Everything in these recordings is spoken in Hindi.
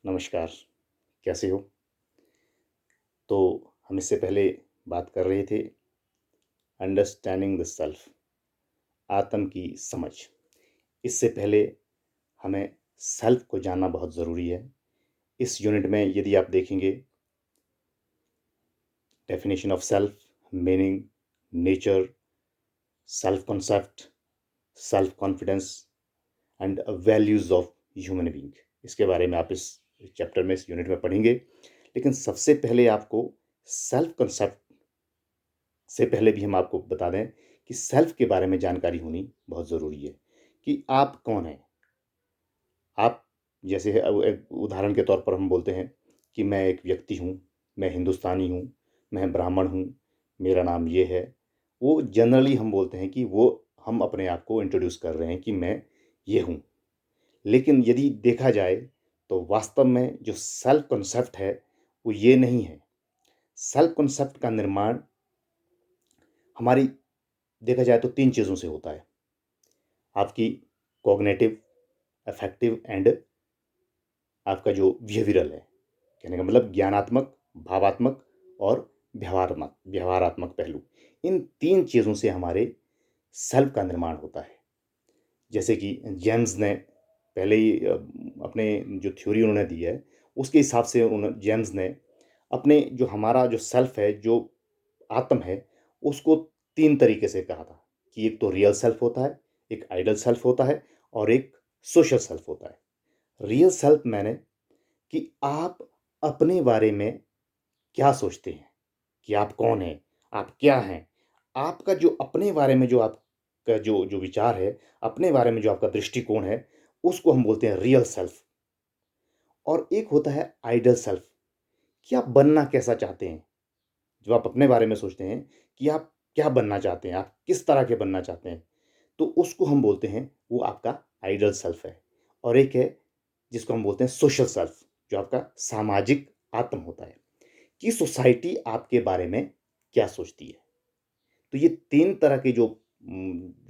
नमस्कार, कैसे हो? तो हम इससे पहले बात कर रहे थे अंडरस्टैंडिंग द सेल्फ, आत्म की समझ। इससे पहले हमें सेल्फ को जानना बहुत ज़रूरी है। इस यूनिट में यदि आप देखेंगे definition of self, meaning, nature, self concept, self confidence and values of human being, इसके बारे में आप इस चैप्टर में, इस यूनिट में पढ़ेंगे। लेकिन सबसे पहले आपको सेल्फ कॉन्सेप्ट से पहले भी हम आपको बता दें कि सेल्फ के बारे में जानकारी होनी बहुत ज़रूरी है कि आप कौन हैं। आप जैसे एक उदाहरण के तौर पर हम बोलते हैं कि मैं एक व्यक्ति हूँ, मैं हिंदुस्तानी हूँ, मैं ब्राह्मण हूँ, मेरा नाम ये है। वो जनरली हम बोलते हैं कि वो हम अपने आप को इंट्रोड्यूस कर रहे हैं कि मैं ये हूँ। लेकिन यदि देखा जाए तो वास्तव में जो सेल्फ कॉन्सेप्ट है वो ये नहीं है। सेल्फ कॉन्सेप्ट का निर्माण हमारी देखा जाए तो 3 चीज़ों से होता है। आपकी कॉग्निटिव, अफेक्टिव एंड आपका जो बिहेवियरल है। कहने का मतलब ज्ञानात्मक, भावात्मक और व्यवहारात्मक पहलू। इन 3 चीज़ों से हमारे सेल्फ का निर्माण होता है। जैसे कि जेम्स ने पहले ही अपने जो थ्योरी उन्होंने दी है, उसके हिसाब से जेम्स ने अपने जो हमारा जो सेल्फ है, जो आत्म है, उसको 3 तरीके से कहा था कि एक तो रियल सेल्फ होता है, एक आइडल सेल्फ होता है और एक सोशल सेल्फ होता है। रियल सेल्फ मैंने कि आप अपने बारे में क्या सोचते हैं, कि आप कौन हैं, आप क्या हैं? आपका जो अपने बारे में जो आपका जो जो विचार है, अपने बारे में जो आपका दृष्टिकोण है, उसको हम बोलते हैं रियल सेल्फ। और एक होता है आइडल सेल्फ, कि आप बनना कैसा चाहते हैं। जब आप अपने बारे में सोचते हैं कि आप क्या बनना चाहते हैं, आप किस तरह के बनना चाहते हैं, तो उसको हम बोलते हैं वो आपका आइडल सेल्फ है। और एक है जिसको हम बोलते हैं सोशल सेल्फ, जो आपका सामाजिक आत्म होता है, कि सोसाइटी आपके बारे में क्या सोचती है। तो ये 3 तरह के जो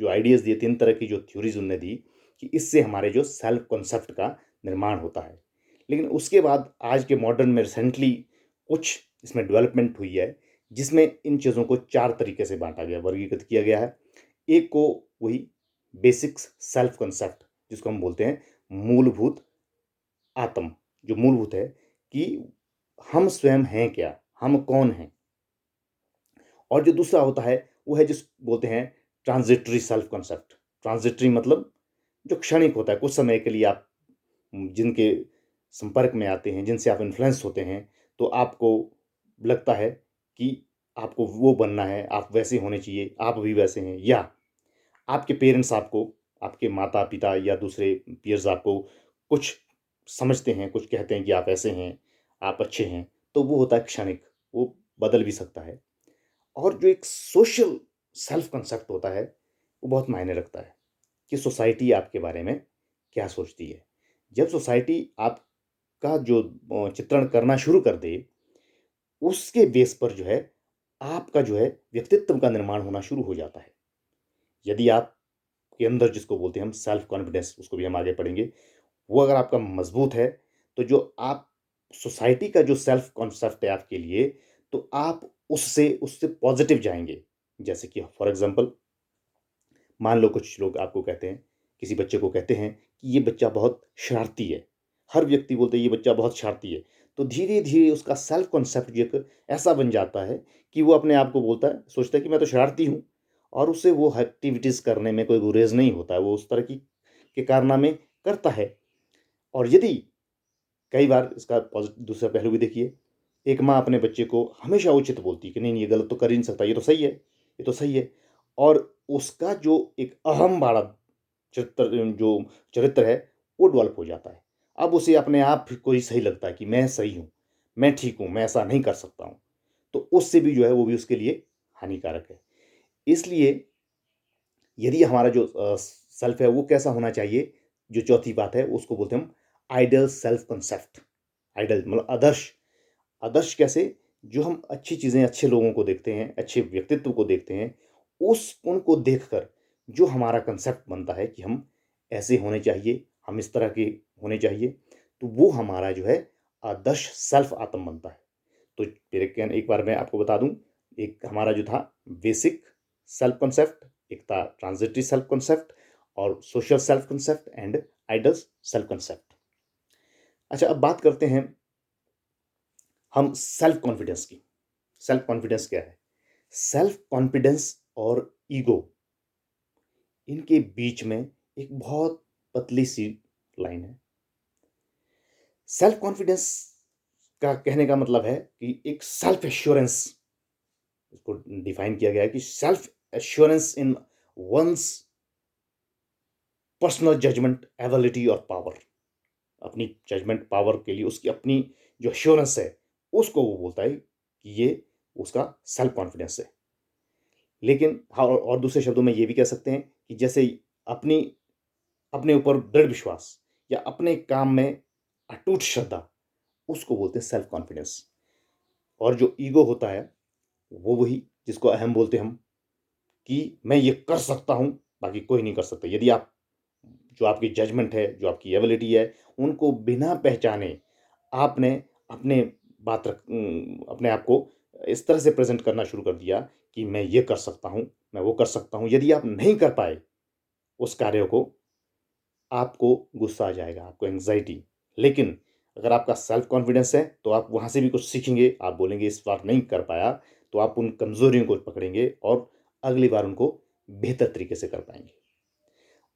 आइडियाज़ दिए, 3 तरह की जो थ्योरीज़ उन्होंने दी कि इससे हमारे जो सेल्फ कॉन्सेप्ट का निर्माण होता है। लेकिन उसके बाद आज के मॉडर्न में रिसेंटली कुछ इसमें डेवलपमेंट हुई है, जिसमें इन चीज़ों को 4 तरीके से बाँटा गया, वर्गीकृत किया गया है। एक को वही बेसिक्स सेल्फ कॉन्सेप्ट, जिसको हम बोलते हैं मूलभूत आत्म, जो मूलभूत है कि हम स्वयं हैं क्या? हम कौन हैं? और जो दूसरा होता है वो है जिस बोलते हैं ट्रांजिटरी सेल्फ कॉन्सेप्ट। ट्रांजिटरी मतलब जो क्षणिक होता है, कुछ समय के लिए आप जिनके संपर्क में आते हैं, जिनसे आप इन्फ्लुएंस होते हैं, तो आपको लगता है कि आपको वो बनना है, आप वैसे होने चाहिए, आप भी वैसे हैं, या आपके पेरेंट्स आपको, आपके माता-पिता या दूसरे पीयर्स आपको कुछ समझते हैं, कुछ कहते हैं कि आप ऐसे हैं, आप अच्छे हैं, तो वो होता है क्षणिक, वो बदल भी सकता है। और जो एक सोशल सेल्फ कंसेप्ट होता है, वो बहुत मायने रखता है कि सोसाइटी आपके बारे में क्या सोचती है। जब सोसाइटी आपका जो चित्रण करना शुरू कर दे, उसके बेस पर जो है, आपका जो है व्यक्तित्व का निर्माण होना शुरू हो जाता है। यदि आपके अंदर जिसको बोलते हैं हम सेल्फ कॉन्फिडेंस, उसको भी हम आगे पढ़ेंगे, वो अगर आपका मजबूत है, तो जो आप सोसाइटी का जो सेल्फ कॉन्सेप्ट है आपके लिए, तो आप उससे उससे पॉजिटिव जाएँगे। जैसे कि फॉर एग्ज़ाम्पल मान लो कुछ लोग आपको कहते हैं, किसी बच्चे को कहते हैं कि ये बच्चा बहुत शरारती है। हर व्यक्ति बोलते हैं ये बच्चा बहुत शरारती है। तो धीरे-धीरे उसका सेल्फ कॉन्सेप्ट जो एक ऐसा बन जाता है कि वो अपने आप को बोलता है, सोचता है कि मैं तो शरारती हूँ, और उससे वो एक्टिविटीज़ करने में कोई गुरेज़ नहीं होता है। वो उस तरह की के कारनामे करता है। और यदि कई बार इसका दूसरा पहलू भी देखिए, एक माँ अपने बच्चे को हमेशा उचित बोलती है कि नहीं, ये गलत तो कर ही नहीं सकता, ये तो सही है, ये तो सही है। और उसका जो एक अहम वाला जो चरित्र है, वो डेवलप हो जाता है। अब उसे अपने आप को ही सही लगता है कि मैं सही हूँ, मैं ठीक हूँ, मैं ऐसा नहीं कर सकता हूँ। तो उससे भी जो है वो भी उसके लिए हानिकारक है। इसलिए यदि हमारा जो सेल्फ है वो कैसा होना चाहिए, जो चौथी बात है उसको बोलते हैं हम आइडियल सेल्फ कांसेप्ट। आइडियल मतलब आदर्श। आदर्श कैसे? जो हम अच्छी चीज़ें अच्छे लोगों को देखते हैं, अच्छे व्यक्तित्व को देखते हैं, उनको देखकर जो हमारा कांसेप्ट बनता है कि हम ऐसे होने चाहिए, हम इस तरह के होने चाहिए, तो वो हमारा जो है आदर्श सेल्फ आत्म बनता है। तो मेरे कहने एक बार मैं आपको बता दूं, एक हमारा जो था बेसिक सेल्फ कॉन्सेप्ट, एक था ट्रांजिटरी सेल्फ कॉन्सेप्ट, और social self concept and idol self concept. अच्छा, अब बात करते हैं हम सेल्फ कॉन्फिडेंस की। सेल्फ कॉन्फिडेंस क्या है? सेल्फ कॉन्फिडेंस और ईगो, इनके बीच में एक बहुत पतली सी लाइन है। सेल्फ कॉन्फिडेंस का कहने का मतलब है कि एक सेल्फ एश्योरेंस, इसको डिफाइन किया गया है कि सेल्फ एश्योरेंस इन वंस पर्सनल जजमेंट, एबिलिटी और पावर। अपनी जजमेंट पावर के लिए उसकी अपनी जो एश्योरेंस है, उसको वो बोलता है कि ये उसका सेल्फ कॉन्फिडेंस है। लेकिन हाँ, और दूसरे शब्दों में ये भी कह सकते हैं कि जैसे अपनी अपने ऊपर दृढ़ विश्वास या अपने काम में अटूट श्रद्धा, उसको बोलते हैं सेल्फ कॉन्फिडेंस। और जो ईगो होता है, वो वही जिसको अहम बोलते हैं हम, कि मैं ये कर सकता हूँ, बाकी कोई नहीं कर सकता। यदि आप जो आपकी जजमेंट है, जो आपकी एबिलिटी है, उनको बिना पहचाने आपने अपने अपने आप को इस तरह से प्रेज़ेंट करना शुरू कर दिया कि मैं ये कर सकता हूँ, मैं वो कर सकता हूँ। यदि आप नहीं कर पाए उस कार्य को, आपको गुस्सा आ जाएगा, आपको एंग्ज़ायटी। लेकिन अगर आपका सेल्फ कॉन्फिडेंस है, तो आप वहाँ से भी कुछ सीखेंगे। आप बोलेंगे इस बार नहीं कर पाया, तो आप उन कमज़ोरियों को पकड़ेंगे और अगली बार उनको बेहतर तरीके से कर पाएँगे।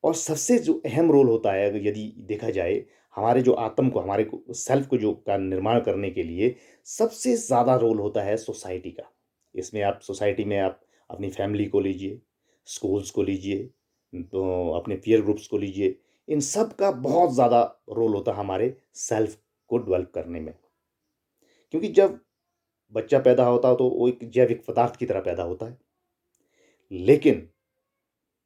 और सबसे जो अहम रोल होता है, अगर यदि देखा जाए, हमारे जो आत्म को, हमारे को सेल्फ को जो का निर्माण करने के लिए सबसे ज़्यादा रोल होता है सोसाइटी का। इसमें आप सोसाइटी में आप अपनी फैमिली को लीजिए, स्कूल्स को लीजिए, तो अपने पीयर ग्रुप्स को लीजिए। इन सब का बहुत ज़्यादा रोल होता है हमारे सेल्फ को डेवलप करने में। क्योंकि जब बच्चा पैदा होता है तो वो एक जैविक पदार्थ की तरह पैदा होता है। लेकिन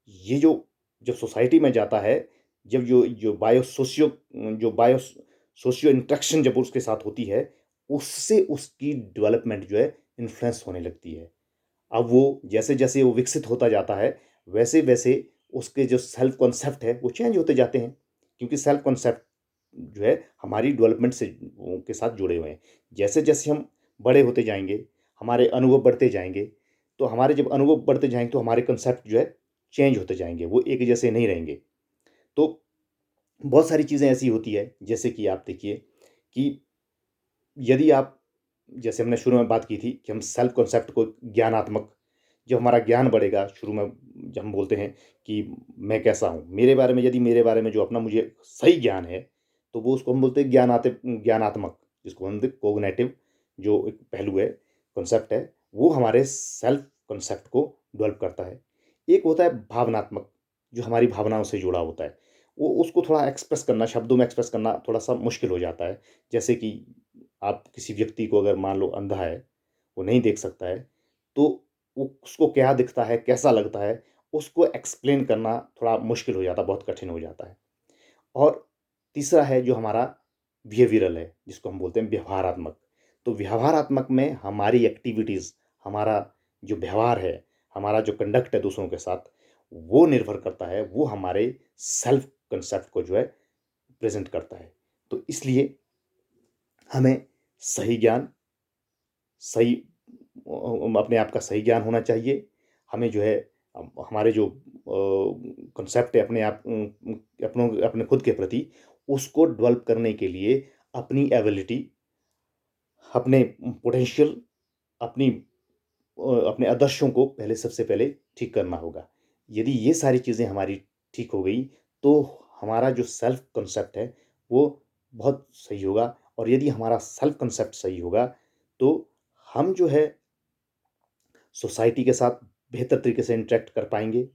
ये जो जब सोसाइटी में जाता है, जब जो जो बायो सोशियो इंटरेक्शन जब उसके साथ होती है, उससे उसकी डेवलपमेंट जो है इन्फ्लुएंस होने लगती है। अब वो जैसे-जैसे वो विकसित होता जाता है, वैसे-वैसे उसके जो सेल्फ कॉन्सेप्ट है, वो चेंज होते जाते हैं। क्योंकि सेल्फ कॉन्सेप्ट जो है हमारी डेवलपमेंट से वो के साथ जुड़े हुए हैं। जैसे-जैसे हम बड़े होते जाएँगे, हमारे अनुभव बढ़ते जाएँगे, तो हमारे जब अनुभव बढ़ते जाएँगे तो हमारे कॉन्सेप्ट जो है चेंज होते जाएँगे, वो एक जैसे नहीं रहेंगे। तो बहुत सारी चीज़ें ऐसी होती है, जैसे कि आप देखिए कि यदि आप, जैसे हमने शुरू में बात की थी कि हम सेल्फ कॉन्सेप्ट को ज्ञानात्मक, जब हमारा ज्ञान बढ़ेगा, शुरू में जब हम बोलते हैं कि मैं कैसा हूँ, मेरे बारे में, यदि मेरे बारे में जो अपना मुझे सही ज्ञान है, तो वो उसको हम बोलते हैं ज्ञानात्मक, जिसको हम कोग्निटिव जो एक पहलू है, कॉन्सेप्ट है, वो हमारे सेल्फ कॉन्सेप्ट को डेवलप करता है। एक होता है भावनात्मक, जो हमारी भावनाओं से जुड़ा होता है। वो उसको थोड़ा एक्सप्रेस करना, शब्दों में एक्सप्रेस करना थोड़ा-सा मुश्किल हो जाता है। जैसे कि आप किसी व्यक्ति को, अगर मान लो अंधा है, वो नहीं देख सकता है, तो वो उसको क्या दिखता है, कैसा लगता है, उसको एक्सप्लेन करना थोड़ा मुश्किल हो जाता है, बहुत कठिन हो जाता है। और तीसरा है जो हमारा बिहेवियरल है, जिसको हम बोलते हैं व्यवहारात्मक। तो व्यवहारात्मक में हमारी एक्टिविटीज़, हमारा जो व्यवहार है, हमारा जो कंडक्ट है दूसरों के साथ, वो निर्भर करता है, वो हमारे सेल्फ कांसेप्ट को जो है प्रेज़ेंट करता है। तो इसलिए हमें सही ज्ञान, सही अपने आप का सही ज्ञान होना चाहिए। हमें जो है हमारे जो कॉन्सेप्ट है अपने आप, अपने खुद के प्रति, उसको डेवलप करने के लिए अपनी एबिलिटी, अपने पोटेंशियल, अपनी अपने आदर्शों को पहले, सबसे पहले ठीक करना होगा। यदि ये सारी चीज़ें हमारी ठीक हो गई, तो हमारा जो सेल्फ कांसेप्ट है, वो बहुत सही होगा। और यदि हमारा सेल्फ कांसेप्ट सही होगा, तो हम जो है सोसाइटी के साथ बेहतर तरीके से इंटरैक्ट कर पाएँगे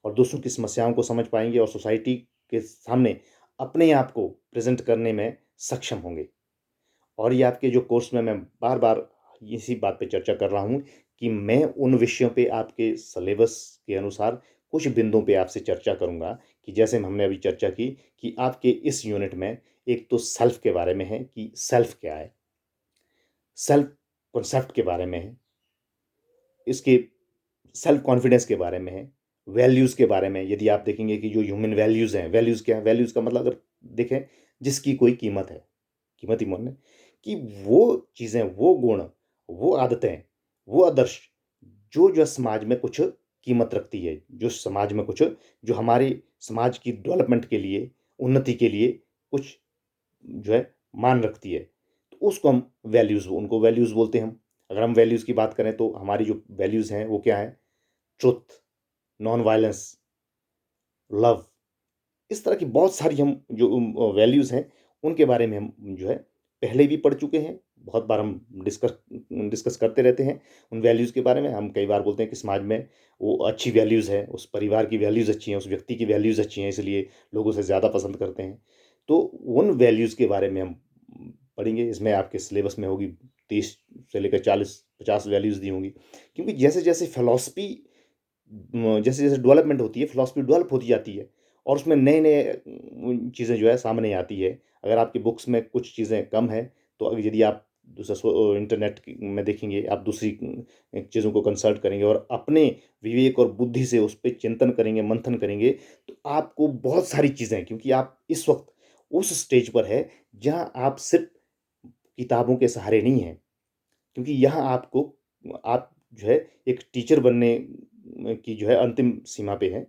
और दूसरों की समस्याओं को समझ पाएँगे और सोसाइटी के सामने अपने आप को प्रेज़ेंट करने में सक्षम होंगे। और ये आपके जो कोर्स में मैं बार-बार इसी बात पे चर्चा कर रहा हूँ कि मैं उन विषयों पे आपके सिलेबस के अनुसार कुछ बिंदुओं पे आपसे चर्चा करूँगा, कि जैसे हमने अभी चर्चा की कि आपके इस यूनिट में एक तो सेल्फ के बारे में है कि सेल्फ क्या है? सेल्फ कॉन्सेप्ट के बारे में है, इसके सेल्फ कॉन्फिडेंस के बारे में है, वैल्यूज़ के बारे में। यदि आप देखेंगे कि जो ह्यूमन वैल्यूज़ हैं, वैल्यूज़ क्या है? वैल्यूज़ का मतलब अगर देखें, जिसकी कोई कीमत है। कीमती मोल है कि वो चीज़ें, वो गुण, वो आदतें, वो आदर्श जो समाज में कुछ कीमत रखती है, जो समाज में कुछ जो हमारे समाज की डेवलपमेंट के लिए, उन्नति के लिए कुछ जो है मान रखती है। तो उसको हम उनको वैल्यूज़ बोलते हैं हम। अगर हम वैल्यूज़ की बात करें तो हमारी जो वैल्यूज़ हैं वो क्या हैं? ट्रुथ, नॉन वायलेंस, लव, इस तरह की बहुत सारी हम जो वैल्यूज़ हैं, उनके बारे में हम जो है पहले भी पढ़ चुके हैं। बहुत बार हम डिस्कस डिस्कस करते रहते हैं उन वैल्यूज़ के बारे में। हम कई बार बोलते हैं कि समाज में वो अच्छी वैल्यूज़ है, उस परिवार की वैल्यूज़ अच्छी हैं, उस व्यक्ति की वैल्यूज़ अच्छी हैं, इसलिए लोग उसे ज़्यादा पसंद करते हैं। तो उन वैल्यूज़ के बारे में हम पढ़ेंगे। इसमें आपके सिलेबस में होगी 30 से लेकर 40-50 वैल्यूज़ दी होंगी। क्योंकि जैसे-जैसे फ़िलॉसफ़ी जैसे-जैसे डेवलपमेंट होती है, फ़िलॉसफ़ी डेवलप होती जाती है और उसमें नए-नए चीज़ें जो है सामने आती है। अगर आपकी बुक्स में कुछ चीज़ें कम हैं, तो यदि आप इंटरनेट में देखेंगे, आप दूसरी चीज़ों को कंसल्ट करेंगे और अपने विवेक और बुद्धि से उस पे चिंतन करेंगे, मंथन करेंगे, तो आपको बहुत सारी चीज़ें, क्योंकि आप इस वक़्त उस स्टेज पर हैं, जहाँ आप सिर्फ़ किताबों के सहारे नहीं हैं। क्योंकि यहाँ आपको आप जो है एक टीचर बनने की जो है अंतिम सीमा पे हैं।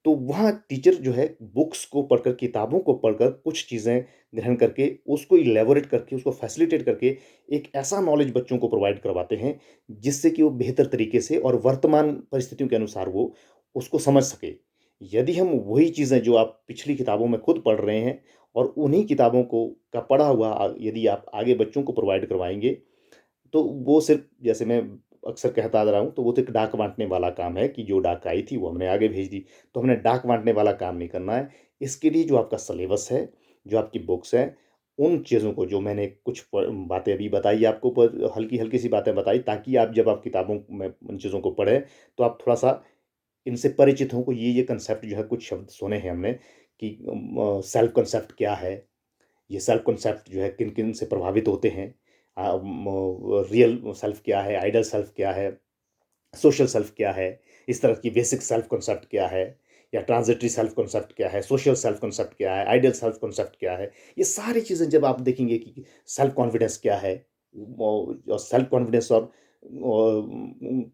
तो वहाँ टीचर जो है बुक्स को पढ़कर, किताबों को पढ़कर कुछ चीज़ें ग्रहण करके, उसको इलैबोरेट करके, उसको फैसिलिटेट करके एक ऐसा नॉलेज बच्चों को प्रोवाइड करवाते हैं, जिससे कि वो बेहतर तरीके से और वर्तमान परिस्थितियों के अनुसार वो उसको समझ सके। यदि हम वही चीज़ें जो आप पिछली किताबों में खुद पढ़ रहे हैं और उन्हीं किताबों को का पढ़ा हुआ यदि आप आगे बच्चों को प्रोवाइड करवाएँगे, तो वो सिर्फ़, जैसे मैं अक्सर कहता आ रहा हूँ, तो वो तो एक डाक बाँटने वाला काम है कि जो डाक आई थी वो हमने आगे भेज दी। तो हमने डाक बाँटने वाला काम नहीं करना है। इसके लिए जो आपका सिलेबस है, जो आपकी बुक्स हैं, उन चीज़ों को जो मैंने कुछ बातें अभी बताई आपको, पर हल्की-हल्की सी बातें बताई, ताकि आप जब आप किताबों में उन चीज़ों को पढ़ें, तो आप थोड़ा-सा इनसे परिचित हों। को ये कांसेप्ट जो है, कुछ शब्द सुने हैं हमने कि सेल्फ कांसेप्ट क्या है? ये सेल्फ कॉन्सेप्ट जो है किन-किन से प्रभावित होते हैं। रियल सेल्फ क्या है, आइडियल सेल्फ क्या है, सोशल सेल्फ क्या है, इस तरह की बेसिक सेल्फ कॉन्सेप्ट क्या है, या ट्रांज़िटरी सेल्फ कॉन्सेप्ट क्या है, सोशल सेल्फ कॉन्सेप्ट क्या है, आइडियल सेल्फ कॉन्सेप्ट क्या है। ये सारी चीज़ें जब आप देखेंगे कि सेल्फ कॉन्फिडेंस क्या है, और सेल्फ कॉन्फिडेंस और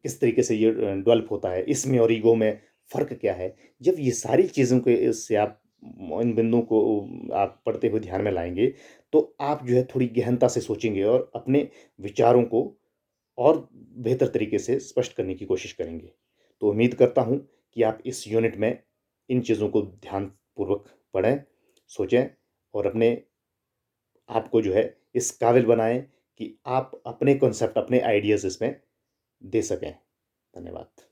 किस तरीके से ये डेवलप होता है, इसमें और ईगो में फ़र्क क्या है। जब ये सारी चीज़ों के से आप इन बिंदुओं को आप पढ़ते हुए ध्यान में लाएँगे, तो आप जो है थोड़ी गहनता से सोचेंगे और अपने विचारों को और बेहतर तरीके से स्पष्ट करने की कोशिश करेंगे। तो उम्मीद करता हूँ कि आप इस यूनिट में इन चीज़ों को ध्यानपूर्वक पढ़ें, सोचें और अपने आप को जो है इस काबिल बनाएँ कि आप अपने कॉन्सेप्ट, अपने आइडियाज़ इसमें दे सकें। धन्यवाद।